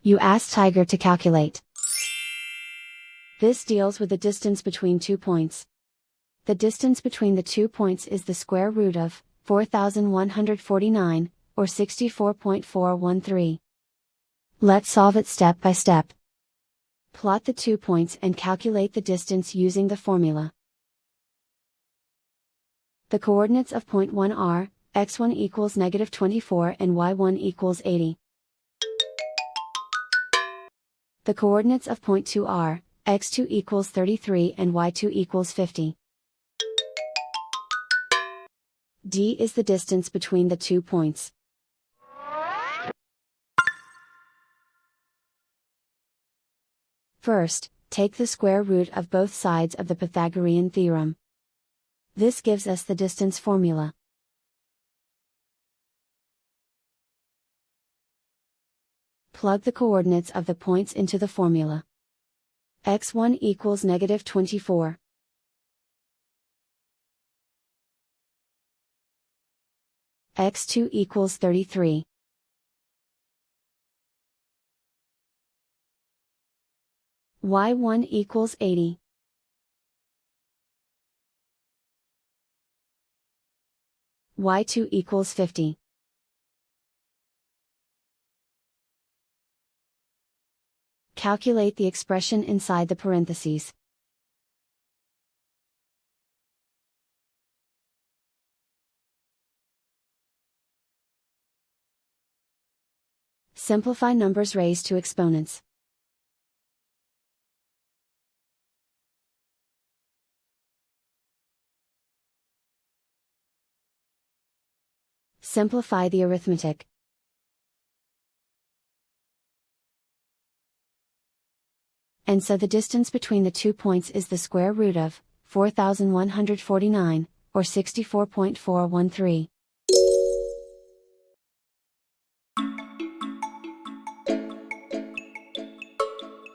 You ask Tiger to calculate. This deals with the distance between 2 points. The distance between the 2 points is the square root of 4149, or 64.413. Let's solve it step by step. Plot the 2 points and calculate the distance using the formula. The coordinates of point 1 are, x1 equals -24 and y1 equals 80. The coordinates of point 2 are, x2 equals 33 and y2 equals 50. D is the distance between the 2 points. First, take the square root of both sides of the Pythagorean theorem. This gives us the distance formula. Plug the coordinates of the points into the formula. x1 equals -24. x2 equals 33. y1 equals 80. y2 equals 50. Calculate the expression inside the parentheses. Simplify numbers raised to exponents. Simplify the arithmetic. And so the distance between the 2 points is the square root of 4149, or 64.413.